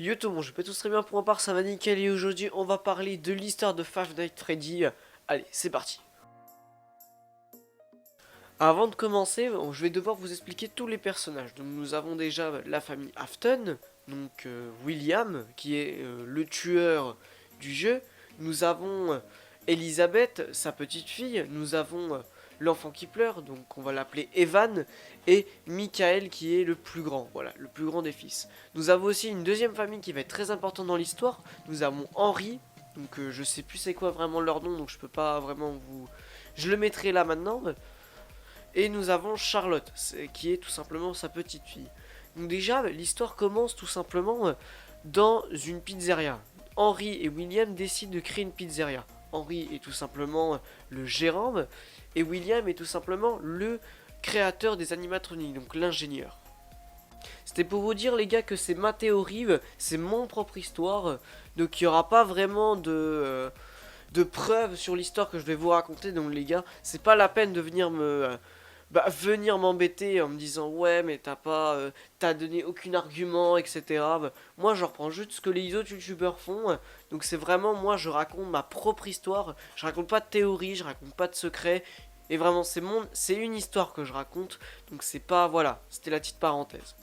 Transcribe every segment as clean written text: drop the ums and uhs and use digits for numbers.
Yo tout le monde, je peux tous très bien pour ma part, ça va nickel et aujourd'hui on va parler de l'histoire de Five Nights at Freddy. Allez, c'est parti. Avant de commencer, je vais devoir vous expliquer tous les personnages. Donc nous avons déjà la famille Afton, donc William, qui est le tueur du jeu. Nous avons Elizabeth, sa petite fille. Nous avons l'enfant qui pleure, donc on va l'appeler Evan. Et Michael, qui est le plus grand, voilà, le plus grand des fils. Nous avons aussi une deuxième famille qui va être très importante dans l'histoire. Nous avons Henry, donc je sais plus c'est quoi vraiment leur nom, donc je peux pas vraiment vous... Je le mettrai là maintenant. Et nous avons Charlotte, qui est tout simplement sa petite fille. Donc déjà, l'histoire commence tout simplement dans une pizzeria. Henry et William décident de créer une pizzeria. Henry est tout simplement le gérant et William est tout simplement le créateur des animatroniques, donc l'ingénieur. C'était pour vous dire les gars que c'est ma théorie, c'est mon propre histoire, donc il n'y aura pas vraiment de preuves sur l'histoire que je vais vous raconter, donc les gars, c'est pas la peine de venir venir m'embêter en me disant ouais mais t'as donné aucun argument, etc. Moi je reprends juste ce que les autres youtubeurs font. Donc c'est vraiment, moi je raconte ma propre histoire. Je raconte pas de théorie, je raconte pas de secret. Et vraiment c'est une histoire que je raconte. Donc c'est pas, voilà, c'était la petite parenthèse.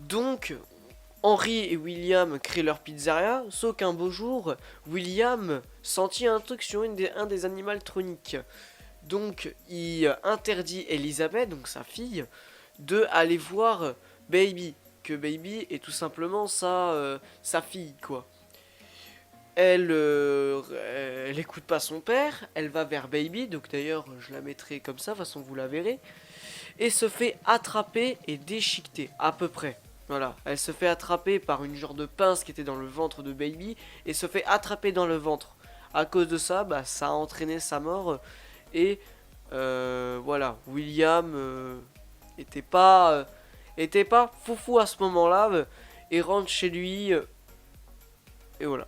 Donc Henry et William créent leur pizzeria, sauf qu'un beau jour, William sentit un truc sur un des animatroniques. Donc il interdit Elizabeth, donc sa fille, de aller voir Baby. Que Baby est tout simplement sa fille, quoi. Elle écoute pas son père, elle va vers Baby, donc d'ailleurs je la mettrai comme ça, de toute façon vous la verrez, et se fait attraper et déchiqueter, à peu près. Voilà, elle se fait attraper par une genre de pince qui était dans le ventre de Baby, et se fait attraper dans le ventre. À cause de ça, ça a entraîné sa mort, et voilà, William était pas foufou à ce moment-là, et rentre chez lui, et voilà.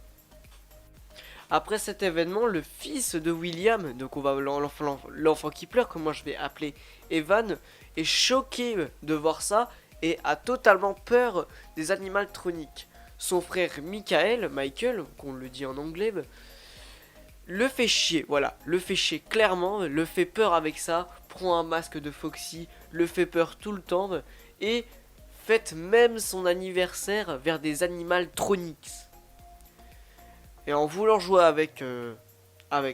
Après cet événement, le fils de William, donc on va l'enfant qui pleure, que moi je vais appeler Evan, est choqué de voir ça et a totalement peur des animatroniques. Son frère Michael, qu'on le dit en anglais, le fait chier, voilà, le fait chier clairement, le fait peur avec ça, prend un masque de Foxy, le fait peur tout le temps, et fête même son anniversaire vers des animatronics. Et en voulant jouer avec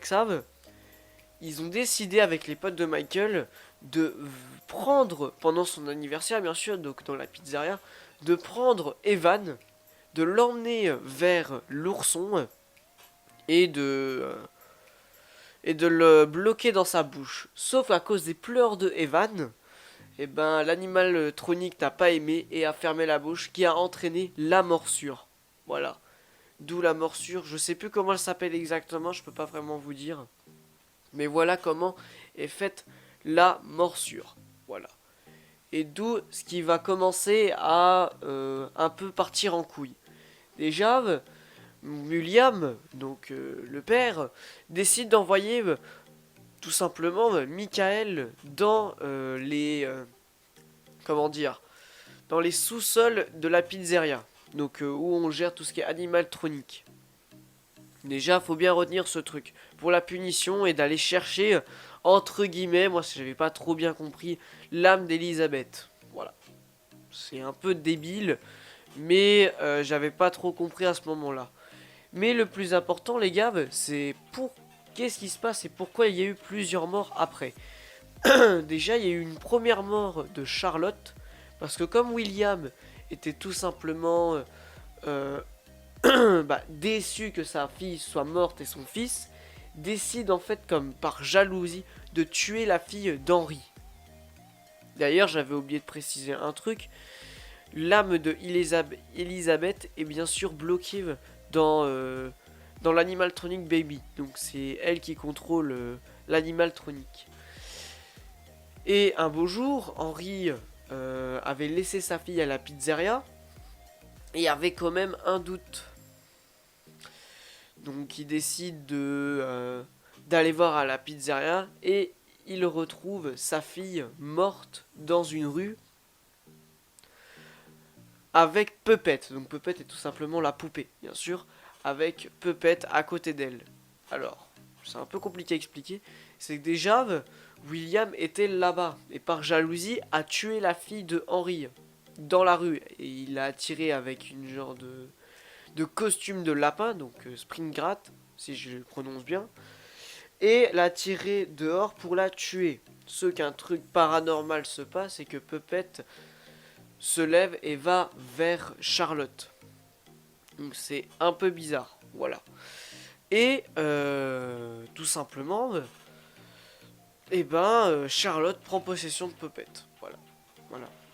ça, ils ont décidé avec les potes de Michael de prendre, pendant son anniversaire bien sûr, donc dans la pizzeria, de prendre Evan, de l'emmener vers l'ourson et et de le bloquer dans sa bouche. Sauf à cause des pleurs de Evan, et l'animal tronique n'a pas aimé et a fermé la bouche, qui a entraîné la morsure. Voilà. D'où la morsure, je sais plus comment elle s'appelle exactement, je peux pas vraiment vous dire. Mais voilà comment est faite la morsure. Voilà. Et d'où ce qui va commencer à un peu partir en couille. Déjà, William, donc le père, décide d'envoyer tout simplement Michael dans comment dire, dans les sous-sols de la pizzeria. Donc où on gère tout ce qui est animatronique. Déjà, faut bien retenir ce truc. Pour la punition et d'aller chercher, entre guillemets, moi j'avais pas trop bien compris, l'âme d'Elizabeth. Voilà. C'est un peu débile, mais j'avais pas trop compris à ce moment-là. Mais le plus important, les gars, c'est pour qu'est-ce qui se passe et pourquoi il y a eu plusieurs morts après. Déjà, il y a eu une première mort de Charlotte, parce que comme William était tout simplement euh, déçu que sa fille soit morte et son fils, décide en fait comme par jalousie de tuer la fille d'Henry. D'ailleurs, j'avais oublié de préciser un truc, l'âme de Elizabeth est bien sûr bloquée dans l'animaltronic Baby. Donc c'est elle qui contrôle l'animaltronic. Et un beau jour, Henry avait laissé sa fille à la pizzeria et avait quand même un doute. Donc il décide d'aller voir à la pizzeria et il retrouve sa fille morte dans une rue avec Puppet. Donc Puppet est tout simplement la poupée, bien sûr, avec Puppet à côté d'elle. Alors, c'est un peu compliqué à expliquer. C'est que déjà, William était là-bas, et par jalousie, a tué la fille de Henry dans la rue. Et il l'a attiré avec une genre de costume de lapin, donc Springrat, si je le prononce bien, et l'a tiré dehors pour la tuer. Ce qu'un truc paranormal se passe, c'est que Puppet se lève et va vers Charlotte. Donc c'est un peu bizarre, voilà. Et tout simplement, Charlotte prend possession de Puppet. Voilà.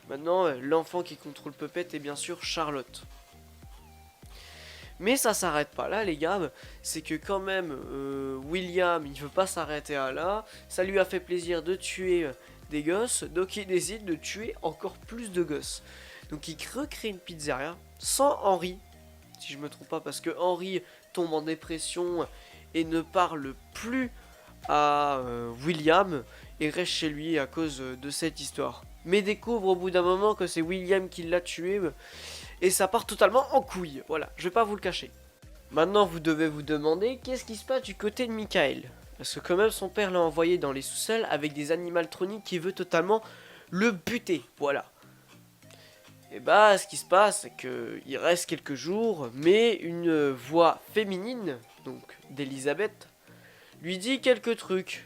Maintenant, l'enfant qui contrôle Puppet est bien sûr Charlotte. Mais ça s'arrête pas là, les gars. C'est que quand même, William, il veut pas s'arrêter à là. Ça lui a fait plaisir de tuer des gosses. Donc il décide de tuer encore plus de gosses. Donc il recrée une pizzeria sans Henry, si je me trompe pas, parce que Henry tombe en dépression et ne parle plus à William et reste chez lui à cause de cette histoire. Mais découvre au bout d'un moment que c'est William qui l'a tué. Et ça part totalement en couille, voilà, je vais pas vous le cacher. Maintenant vous devez vous demander qu'est-ce qui se passe du côté de Michael. Parce que quand même son père l'a envoyé dans les sous-sols avec des animatroniques qui veut totalement le buter, voilà. Et bah ce qui se passe c'est qu'il reste quelques jours, mais une voix féminine, donc d'Elisabeth, lui dit quelques trucs.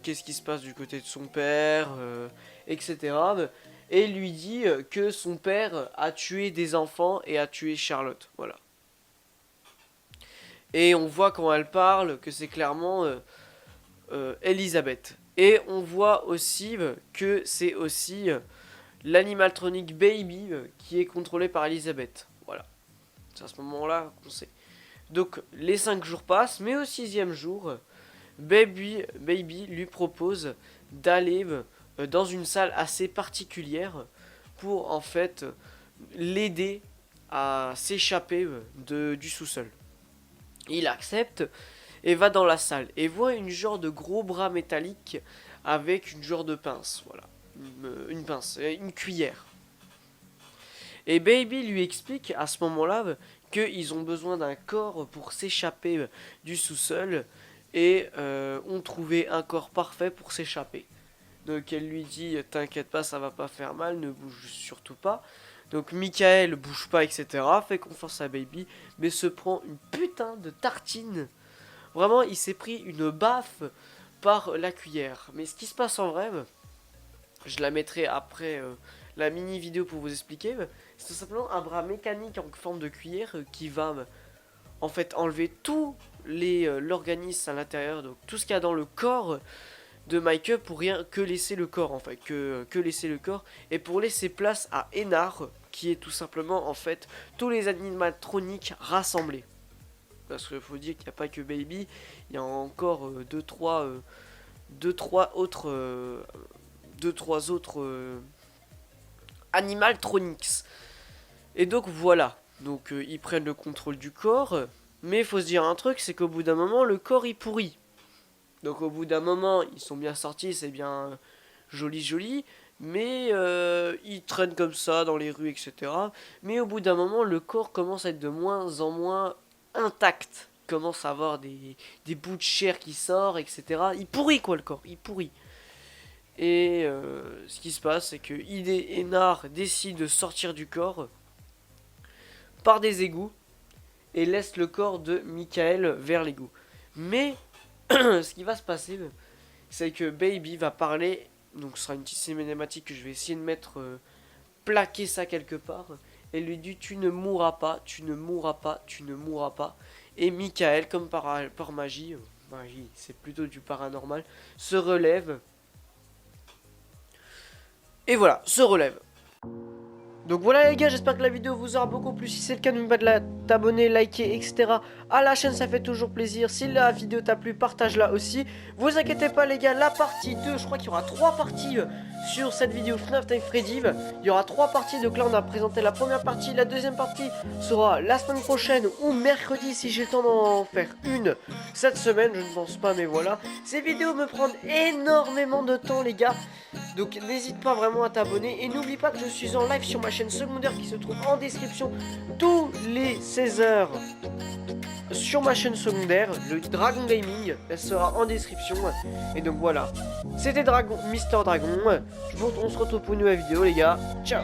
Qu'est-ce qui se passe du côté de son père, etc. Et lui dit que son père a tué des enfants et a tué Charlotte. Voilà. Et on voit quand elle parle que c'est clairement Elisabeth. Et on voit aussi que c'est aussi l'animaltronic Baby qui est contrôlé par Elisabeth. Voilà. C'est à ce moment-là qu'on sait. Donc les 5 jours passent, mais au 6e jour, Baby lui propose d'aller dans une salle assez particulière pour en fait l'aider à s'échapper du sous-sol. Il accepte et va dans la salle et voit une genre de gros bras métallique avec une genre de pince, voilà, une pince, une cuillère. Et Baby lui explique à ce moment-là qu'ils ont besoin d'un corps pour s'échapper du sous-sol et ont trouvé un corps parfait pour s'échapper. Donc elle lui dit t'inquiète pas, ça va pas faire mal, ne bouge surtout pas. Donc Michael bouge pas, etc. Fait confiance à Baby, mais se prend une putain de tartine. Vraiment, il s'est pris une baffe par la cuillère. Mais ce qui se passe en vrai, je la mettrai après la mini vidéo pour vous expliquer. C'est tout simplement un bras mécanique en forme de cuillère qui va en fait enlever tout l'organisme à l'intérieur, donc tout ce qu'il y a dans le corps de Michael pour rien que laisser le corps en fait, que laisser le corps et pour laisser place à Enar qui est tout simplement en fait tous les animatroniques rassemblés. Parce qu'il faut dire qu'il n'y a pas que Baby, il y a encore 2-3 autres animatronics. Et donc voilà, donc ils prennent le contrôle du corps, mais il faut se dire un truc, c'est qu'au bout d'un moment le corps il pourrit. Donc au bout d'un moment, ils sont bien sortis, c'est bien joli, mais ils traînent comme ça dans les rues, etc. Mais au bout d'un moment, le corps commence à être de moins en moins intact. Il commence à avoir des bouts de chair qui sortent, etc. Il pourrit quoi le corps, il pourrit. Et ce qui se passe, c'est que Ide et Nar décident de sortir du corps par des égouts et laissent le corps de Michael vers l'égout. Mais ce qui va se passer, c'est que Baby va parler, donc ce sera une petite cinématique que je vais essayer de mettre, plaquer ça quelque part, et lui dit tu ne mourras pas, tu ne mourras pas, tu ne mourras pas. Et Michael, comme par magie, c'est plutôt du paranormal, se relève. Et voilà, se relève. Donc voilà les gars, j'espère que la vidéo vous aura beaucoup plu. Si c'est le cas, n'oublie pas de t'abonner, liker, etc. à la chaîne, ça fait toujours plaisir. Si la vidéo t'a plu, partage-la aussi. Vous inquiétez pas les gars, la partie 2, je crois qu'il y aura 3 parties sur cette vidéo FNAF Time Freddy. Il y aura 3 parties, donc là on a présenté la première partie. La deuxième partie sera la semaine prochaine ou mercredi si j'ai le temps d'en faire une cette semaine. Je ne pense pas, mais voilà. Ces vidéos me prennent énormément de temps les gars. Donc n'hésite pas vraiment à t'abonner. Et n'oublie pas que je suis en live sur ma chaîne secondaire qui se trouve en description tous les 16h. Sur ma chaîne secondaire, le Dragon Gaming, elle sera en description. Et donc voilà, c'était Mister Dragon. On se retrouve pour une nouvelle vidéo les gars. Ciao.